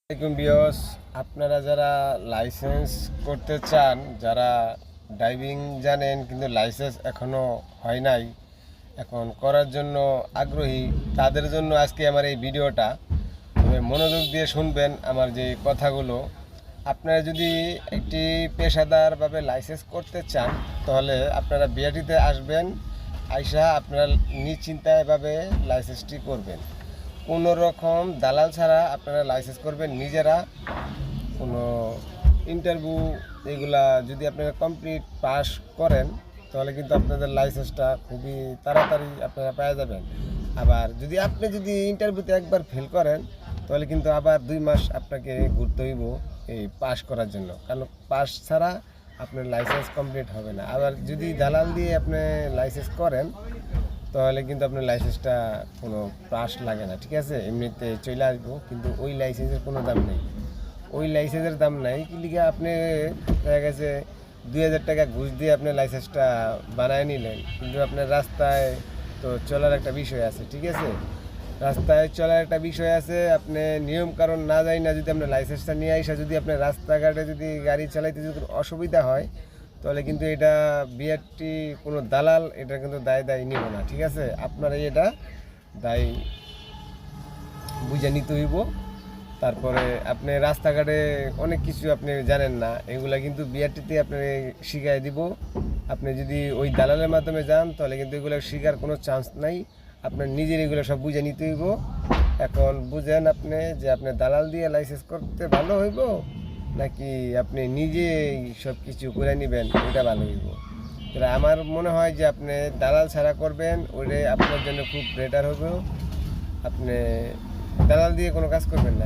আসসালামাইকুম বিয়স, আপনারা যারা লাইসেন্স করতে চান, যারা ড্রাইভিং জানেন কিন্তু লাইসেন্স এখনও হয় নাই, এখন করার জন্য আগ্রহী, তাদের জন্য আজকে আমার এই ভিডিওটা। তবে মনোযোগ দিয়ে শুনবেন আমার যে কথাগুলো। আপনারা যদি একটি পেশাদারভাবে লাইসেন্স করতে চান তাহলে আপনারা বিআরটিতে আসবেন, আইসা আপনারা নিশ্চিন্তাভাবে লাইসেন্সটি করবেন। কোনো রকম দালাল ছাড়া আপনারা লাইসেন্স করবেন নিজেরা। কোনো ইন্টারভিউ এগুলা যদি আপনারা কমপ্লিট পাস করেন তাহলে কিন্তু আপনাদের লাইসেন্সটা খুবই তাড়াতাড়ি আপনারা পেয়ে যাবেন। আবার যদি ইন্টারভিউতে একবার ফেল করেন তাহলে কিন্তু আবার 2 মাস আপনাকে ঘুরতে হইব এই পাস করার জন্য, কারণ পাস ছাড়া আপনার লাইসেন্স কমপ্লিট হবে না। আবার যদি দালাল দিয়ে আপনি লাইসেন্স করেন তাহলে কিন্তু আপনার লাইসেন্সটা কোনো পাস লাগে না, ঠিক আছে, এমনিতে চলে আসবো, কিন্তু ওই লাইসেন্সের কোনো দাম নেই। ওই লাইসেন্সের দাম নাই কি লিখে আপনি দেখা গেছে 2000 টাকা ঘুষ দিয়ে আপনি লাইসেন্সটা বানায় নিলেন, কিন্তু আপনার রাস্তায় তো চলার একটা বিষয় আছে, ঠিক আছে, রাস্তায় চলার একটা বিষয় আছে। আপনি নিয়ম কারণ না জানি না যদি আপনার লাইসেন্সটা নিয়ে আসা যদি আপনার রাস্তাঘাটে যদি গাড়ি চালাইতে যদি কোনো অসুবিধা হয় তাহলে কিন্তু এটা বিআরটি কোনো দালাল এটা কিন্তু দায় নিব না, ঠিক আছে। আপনারা এটা দায় বুঝে নিতে হইব। তারপরে আপনি রাস্তাঘাটে অনেক কিছু আপনি জানেন না, এগুলা কিন্তু বিআরটিতে আপনি শিখাই দিব। আপনি যদি ওই দালালের মাধ্যমে যান তাহলে কিন্তু এগুলো শেখার কোনো চান্স নাই, আপনার নিজের এগুলো সব বুঝে নিতে হইব। এখন বুঝেন আপনি যে আপনি দালাল দিয়ে লাইসেন্স করতে ভালো হইব নাকি আপনি নিজেই সব কিছু করে নেবেন, এটা ভালো হইব। তাহলে আমার মনে হয় যে আপনি দালাল ছাড়া করবেন, ওইটাই আপনার জন্য খুব বেটার হবে। আপনি দালাল দিয়ে কোনো কাজ করবেন না।